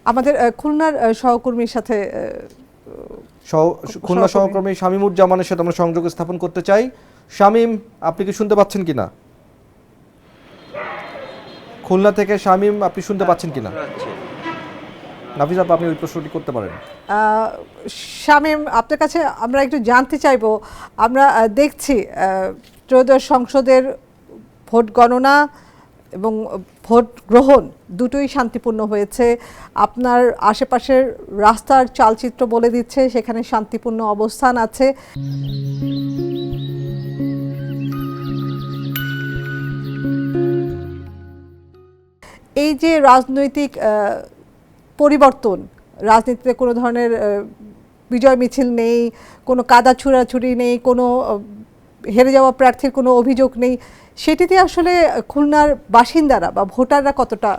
আমাদের খুলনার সহকর্মীর সাথে খুলনা সহকর্মী শামীমুজ্জামানের সাথে আমরা সংযোগ স্থাপন করতে চাই। শামীম, আপনি কি শুনতে পাচ্ছেন কিনা? খুলনা থেকে শামীম, আপনি শুনতে পাচ্ছেন কিনা? নাফিস আপা, আপনি ওই প্রশ্নটি করতে পারেন। শামীম, আপনার কাছে আমরা একটু জানতে চাইবো, আমরা দেখছি ত্রয়োদশ সংসদের ভোট গণনা এবং ভোট গ্রহণ দুটোই শান্তিপূর্ণ হয়েছে। আপনার আশেপাশের রাস্তার চালচিত্র বলে দিচ্ছে সেখানে শান্তিপূর্ণ অবস্থান আছে। এই যে রাজনৈতিক পরিবর্তন, রাজনীতিতে কোনো ধরনের বিজয় মিছিল নেই, কোনো কাদা ছুড়াছুড়ি নেই, কোনো হেরে যাওয়া প্রার্থীর কোনো অভিযোগ নেই, সেটিতে আসলে খুলনার বাসিন্দারা বা ভোটাররা কতটা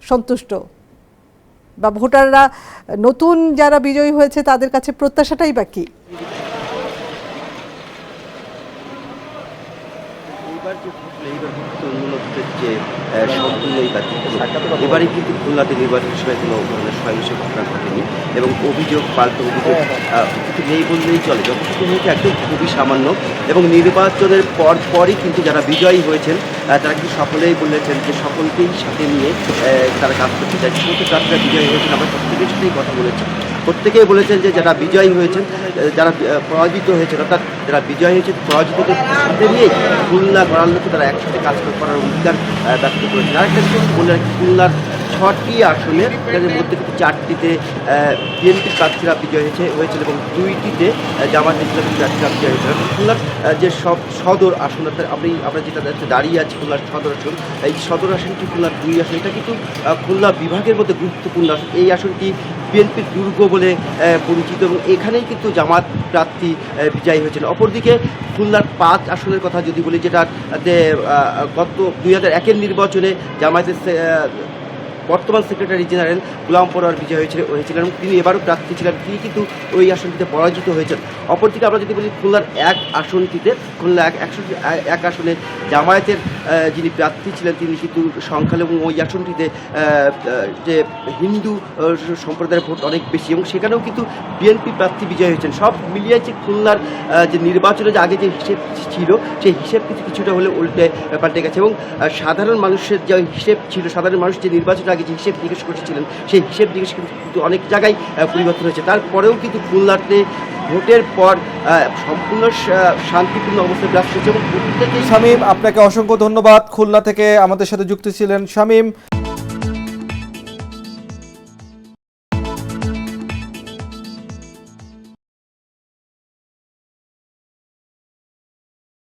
সন্তুষ্ট, বা ভোটাররা নতুন যারা বিজয়ী হয়েছে তাদের কাছে প্রত্যাশাটাই বা কি? এবারে কিন্তু খুলনাতে নির্বাচনের সময় কোনো ধরনের সহিংস ঘটনা ঘটেনি এবং অভিযোগ পাল্টা অভিযোগ নেই বললেই চলে। যতটুকু হয়েছে একদম খুবই সামান্য, এবং নির্বাচনের পরই কিন্তু যারা বিজয়ী হয়েছেন তারা কিন্তু সকলেই বলেছেন যে সকলকেই সাথে নিয়ে তারা কাজ করতে চায়। সমস্ত প্রার্থীরা বিজয়ী হয়েছেন, আমরা প্রত্যেকের সাথেই কথা বলেছি, প্রত্যেকেই বলেছেন যে যারা বিজয়ী হয়েছেন, যারা পরাজিত হয়েছেন, অর্থাৎ যারা বিজয়ী হয়েছেন পরাজিতদের সাথে নিয়েই খুলনা গড়ার লক্ষ্যে তারা একসাথে কাজ করার অধিকার ব্যক্ত করেছেন। আরেকটা বিষয় বলে রাখি, খুলনার 6টি আসনে, যাদের মধ্যে কিন্তু 4টিতে বিএনপির প্রার্থীরা বিজয় হয়েছিল এবং 2টিতে জামায়াত ইসলামী প্রার্থীরা বিজয় হয়েছিল। খুলনার যে সব সদর আসন, আমরা যেটা দাঁড়িয়ে আছি খুলনার সদর আসন, এই সদর আসনটি খুলনার 2 আসন, এটা কিন্তু খুলনা বিভাগের মধ্যে গুরুত্বপূর্ণ আসন। এই আসনটি বিএনপির দুর্গ বলে পরিচিত এবং এখানেই কিন্তু জামাত প্রার্থী বিজয়ী হয়েছিল। অপরদিকে খুলনার 5 আসনের কথা যদি বলি, যেটাতে গত 2001-এর নির্বাচনে জামায়াতের বর্তমান সেক্রেটারি জেনারেল গোলাম পরোয়ার বিজয় হয়েছিলেন এবং তিনি এবারও প্রার্থী ছিলেন, তিনি কিন্তু ওই আসনটিতে পরাজিত হয়েছেন। অপরদিকে আমরা যদি বলি খুলনার 1 আসনটিতে, খুলনা 1 আসনে জামায়াতের যিনি প্রার্থী ছিলেন তিনি কিন্তু সংখ্যালঘু, ওই আসনটিতে যে হিন্দু সম্প্রদায়ের ভোট অনেক বেশি এবং সেখানেও কিন্তু বিএনপি প্রার্থী বিজয় হয়েছেন। সব মিলিয়ে যে খুলনার যে নির্বাচনে যে আগে যে হিসেব ছিল সেই হিসেব কিন্তু কিছুটা হলে পাল্টে গেছে এবং সাধারণ মানুষের যে হিসেব ছিল, সাধারণ মানুষ যে নির্বাচনের আগে যে হিসেব নিকেশ করেছিলেন সেই হিসেব নিকেশ কিন্তু অনেক জায়গায় পরিবর্তন হয়েছে। তারপরেও কিন্তু খুলনাতে ভোটের পর সম্পূর্ণ শান্তিপূর্ণ অবস্থায় বিরাজ করছে এবং শামীম, আপনাকে অসংখ্য ধন্যবাদ। খুলনা থেকে আমাদের সাথে যুক্ত ছিলেন শামীম।